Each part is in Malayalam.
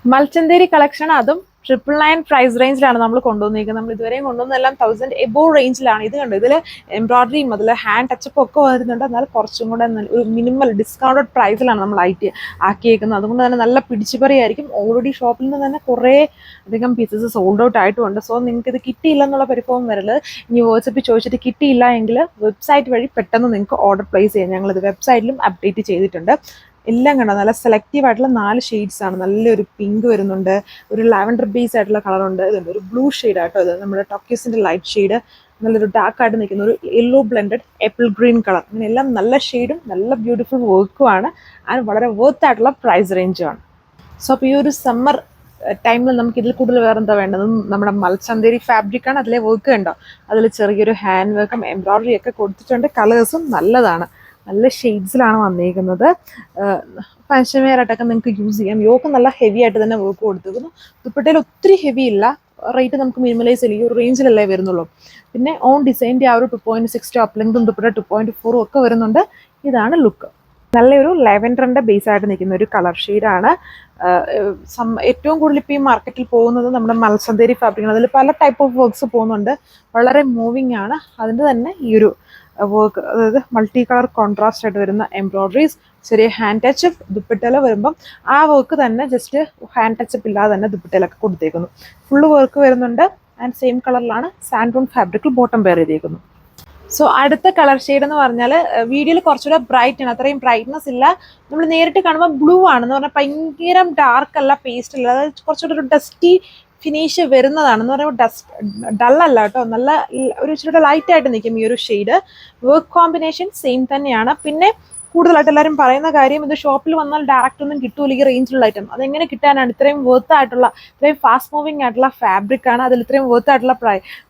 മൽച്ചന്തേരി കളക്ഷൻ അതും 999 പ്രൈസ് റേഞ്ചിലാണ് നമ്മൾ കൊണ്ടുവന്നിരിക്കുന്നത്. നമ്മൾ ഇതുവരെയും കൊണ്ടുവന്നെല്ലാം 1000 എബോവ് റേഞ്ചിലാണ്. ഇത് കണ്ടു, ഇതിൽ എംബ്രോയിഡറിയും അതിൽ ഹാൻഡ് ടച്ചപ്പ് ഒക്കെ വരുന്നുണ്ട്. എന്നാൽ കുറച്ചും കൂടെ ഒരു മിനിമൽ ഡിസ്കൗണ്ടഡ് പ്രൈസിലാണ് നമ്മൾ ആക്കിയേക്കുന്നത്. അതുകൊണ്ട് തന്നെ നല്ല പിടിച്ചുപറിയായിരിക്കും. ഓൾറെഡി ഷോപ്പിൽ നിന്ന് തന്നെ കുറേ അധികം പീസസ് സോൾഡ് ഔട്ട് ആയിട്ടുമുണ്ട്. സോ നിങ്ങൾക്ക് ഇത് കിട്ടിയില്ല എന്നുള്ള പരിഭവം വരരുത്. ഇനി വാട്സപ്പിൽ ചോദിച്ചിട്ട് കിട്ടിയില്ല എങ്കിൽ വെബ്സൈറ്റ് വഴി പെട്ടെന്ന് നിങ്ങൾക്ക് ഓർഡർ പ്ലേസ് ചെയ്യാം. ഞങ്ങളിത് വെബ്സൈറ്റിലും അപ്ഡേറ്റ് ചെയ്തിട്ടുണ്ട്. എല്ലാം കണ്ടോ, നല്ല സെലക്റ്റീവ് ആയിട്ടുള്ള 4 ഷെയ്ഡ്സ് ആണ്. നല്ലൊരു പിങ്ക് വരുന്നുണ്ട്, ഒരു ലാവൻഡർ ബേസ് ആയിട്ടുള്ള കളറുണ്ട്, ഇതുണ്ട് ഒരു ബ്ലൂ ഷെയ്ഡ് ആട്ടോ, ഇത് നമ്മുടെ ടോക്കീസിന്റെ ലൈറ്റ് ഷെയ്ഡ്, നല്ലൊരു ഡാർക്ക് ആയിട്ട് നിൽക്കുന്ന ഒരു yellow blended apple green colour. അങ്ങനെ എല്ലാം നല്ല ഷെയ്ഡും നല്ല ബ്യൂട്ടിഫുൾ വർക്കുമാണ്. ആൻഡ് വളരെ വർത്ത് ആയിട്ടുള്ള പ്രൈസ് റേഞ്ചുമാണ്. സോ അപ്പോൾ ഈ ഒരു സമ്മർ ടൈമിൽ നമുക്ക് ഇതിൽ കൂടുതൽ വേറെ എന്താ വേണ്ടത്? നമ്മുടെ മൽച്ചന്തേരി ഫാബ്രിക്കാണ്. അതിലെ വർക്ക് ഉണ്ടോ, അതിൽ ചെറിയൊരു ഹാൻഡ് വർക്കും എംബ്രോയിഡറി ഒക്കെ കൊടുത്തിട്ടുണ്ട്. കളേഴ്സും നല്ലതാണ്, നല്ല ഷെയ്ഡ്സിലാണ് വന്നിരിക്കുന്നത്. ഫങ്ഷൻ നിങ്ങൾക്ക് യൂസ് ചെയ്യാം. യോക്ക് നല്ല ഹെവി ആയിട്ട് തന്നെ വർക്ക് കൊടുത്തിരിക്കുന്നു. ദുപ്പട്ടയിൽ ഒത്തിരി ഹെവി ഇല്ല, റേറ്റ് നമുക്ക് മിനിമലൈസ് ചെയ്യും, ഈ ഒരു റേഞ്ചിലല്ലേ വരുന്നുള്ളൂ. പിന്നെ ഓൺ ഡിസൈൻ്റെ ആ ഒരു 2.6 ടോപ്പ് ലെങ്തും ദുപ്പട്ട 2.4 ഒക്കെ വരുന്നുണ്ട്. ഇതാണ് ലുക്ക്. നല്ലൊരു ലെവൻഡറിൻ്റെ ബേസ് ആയിട്ട് നിൽക്കുന്ന ഒരു കളർ ഷെയ്ഡാണ്. ഏറ്റവും കൂടുതൽ ഇപ്പോൾ ഈ മാർക്കറ്റിൽ പോകുന്നത് നമ്മുടെ മൽച്ചന്തേരി ഫാബ്രിക്കാണ്. അതിൽ പല ടൈപ്പ് ഓഫ് വർക്ക്സ് പോകുന്നുണ്ട്, വളരെ മൂവിങ് ആണ്. അതിൻ്റെ തന്നെ ഈ ഒരു വർക്ക്, അതായത് മൾട്ടി കളർ കോൺട്രാസ്റ്റ് ആയിട്ട് വരുന്ന എംബ്രോയിഡറീസ്, ചെറിയ ഹാൻഡ് ടച്ചപ്പ് ദുപ്പട്ടയില വരുമ്പം ആ വർക്ക് തന്നെ ജസ്റ്റ് ഹാൻഡ് ടച്ചപ്പ് ഇല്ലാതെ തന്നെ ദുപ്പട്ടയിലൊക്കെ കൊടുത്തേക്കുന്നു. ഫുള്ള് വർക്ക് വരുന്നുണ്ട്. ആൻഡ് സെയിം കളറിലാണ് സാൻഡൂൺ ഫാബ്രിക്കിൽ ബോട്ടം വെയർ ചെയ്തേക്കുന്നു. സോ അടുത്ത കളർ ഷെയ്ഡ് എന്ന് പറഞ്ഞാൽ വീഡിയോയിൽ കുറച്ചുകൂടെ ബ്രൈറ്റ് ആണ്, അത്രയും ബ്രൈറ്റ്നസ് ഇല്ല. നമ്മൾ നേരിട്ട് കാണുമ്പോൾ ബ്ലൂ ആണെന്ന് പറഞ്ഞാൽ ഭയങ്കര ഡാർക്ക് അല്ല, പേസ്റ്റ് അല്ല, അതായത് കുറച്ചുകൂടെ ഒരു ഡസ്റ്റി ഫിനിഷ് വരുന്നതാണെന്ന് പറയുമ്പോൾ ഡള്ളല്ല കേട്ടോ, നല്ല ഒരു ഇച്ചിരി ലൈറ്റ് ആയിട്ട് നിൽക്കും ഈ ഒരു ഷെയ്ഡ്. വർക്ക് കോമ്പിനേഷൻ സെയിം തന്നെയാണ്. പിന്നെ കൂടുതലായിട്ട് എല്ലാവരും പറയുന്ന കാര്യം, ഇത് ഷോപ്പിൽ വന്നാൽ ഡയറക്റ്റ് ഒന്നും കിട്ടൂല ഈ റേഞ്ചിലുള്ള ഐറ്റം. അതെങ്ങനെ കിട്ടാനാണ്? ഇത്രയും വർത്ത് ആയിട്ടുള്ള, ഇത്രയും ഫാസ്റ്റ് മൂവിങ് ആയിട്ടുള്ള ഫാബ്രിക് ആണ്, അതിൽ ഇത്രയും വർത്ത് ആയിട്ടുള്ള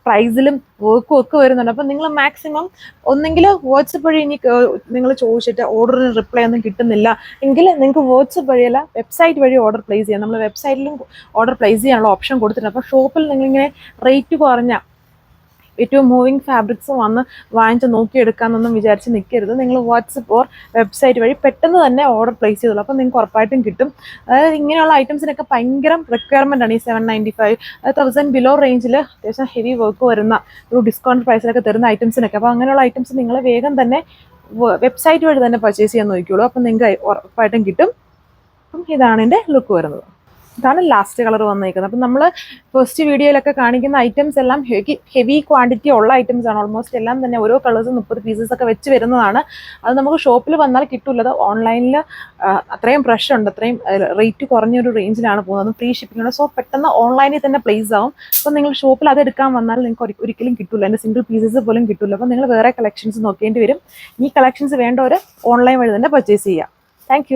പ്രൈസിലും വർക്കും ഒക്കെ വരുന്നുണ്ട്. അപ്പം നിങ്ങൾ മാക്സിമം ഒന്നെങ്കിൽ വാട്സപ്പ് വഴി ഇനി നിങ്ങൾ ചോദിച്ചിട്ട് ഓർഡറിന് റിപ്ലൈ ഒന്നും കിട്ടുന്നില്ല എങ്കിൽ നിങ്ങൾക്ക് വാട്സപ്പ് വഴിയല്ല വെബ്സൈറ്റ് വഴി ഓർഡർ പ്ലേസ് ചെയ്യാം. നമ്മൾ വെബ്സൈറ്റിലും ഓർഡർ പ്ലേസ് ചെയ്യാനുള്ള ഓപ്ഷൻ കൊടുത്തിട്ടുണ്ട്. അപ്പോൾ ഷോപ്പിൽ നിങ്ങളിങ്ങനെ റേറ്റ് കുറഞ്ഞ ഏറ്റവും മൂവിങ് ഫാബ്രിക്സ് വന്ന് വാങ്ങിച്ച് നോക്കിയെടുക്കാമെന്നൊന്നും വിചാരിച്ച് നിൽക്കരുത്. നിങ്ങൾ വാട്സപ്പ് ഓർ വെബ്സൈറ്റ് വഴി പെട്ടെന്ന് തന്നെ ഓർഡർ പ്ലേസ് ചെയ്തോളൂ. അപ്പോൾ നിങ്ങൾക്ക് ഉറപ്പായിട്ടും കിട്ടും. അതായത് ഇങ്ങനെയുള്ള ഐറ്റംസിനൊക്കെ ഭയങ്കര റിക്വയർമെൻ്റ് ആണ്. ഈ 795 1000 ബിലോ റേഞ്ചിൽ അത്യാവശ്യം ഹെവി വർക്ക് വരുന്ന ഒരു ഡിസ്കൗണ്ട് പ്രൈസിലൊക്കെ തരുന്ന ഐറ്റംസിനൊക്കെ. അപ്പോൾ അങ്ങനെയുള്ള ഐറ്റംസ് നിങ്ങൾ വേഗം തന്നെ വെബ്സൈറ്റ് വഴി തന്നെ പർച്ചേസ് ചെയ്യാൻ നോക്കിയോളൂ. അപ്പം നിങ്ങൾക്ക് ഉറപ്പായിട്ടും കിട്ടും. അപ്പം ഇതാണ് എൻ്റെ ലുക്ക് വരുന്നത്. ഇതാണ് ലാസ്റ്റ് കളർ വന്നിരിക്കുന്നത്. അപ്പം നമ്മൾ ഫസ്റ്റ് വീഡിയോയിലൊക്കെ കാണിക്കുന്ന ഐറ്റംസ് എല്ലാം ഹെവി ക്വാണ്ടിറ്റി ഉള്ള ഐറ്റംസ് ആണ്. ഓൾമോസ്റ്റ് എല്ലാം തന്നെ ഓരോ കളേഴ്സും 30 പീസസ് ഒക്കെ വെച്ച് വരുന്നതാണ്. അത് നമുക്ക് ഷോപ്പിൽ വന്നാൽ കിട്ടില്ല. അത് ഓൺലൈനിൽ അത്രയും പ്രഷ് ഉണ്ട്, അത്രയും റേറ്റ് കുറഞ്ഞൊരു റേഞ്ചിലാണ് പോകുന്നത്, ഫ്രീ ഷിപ്പിംഗ് ഉണ്ട്. സോ പെട്ടെന്ന് ഓൺലൈനിൽ തന്നെ പ്ലേസ് ആവും. അപ്പോൾ നിങ്ങൾ ഷോപ്പിൽ അത് എടുക്കാൻ വന്നാൽ നിങ്ങൾക്ക് ഒരിക്കലും കിട്ടില്ല, അതിൻ്റെ സിംഗിൾ പീസസ് പോലും കിട്ടില്ല. അപ്പോൾ നിങ്ങൾ വേറെ കളക്ഷൻസ് നോക്കേണ്ടി വരും. ഈ കളക്ഷൻസ് വേണ്ടവർ ഓൺലൈൻ വഴി തന്നെ പർച്ചേസ് ചെയ്യുക. താങ്ക്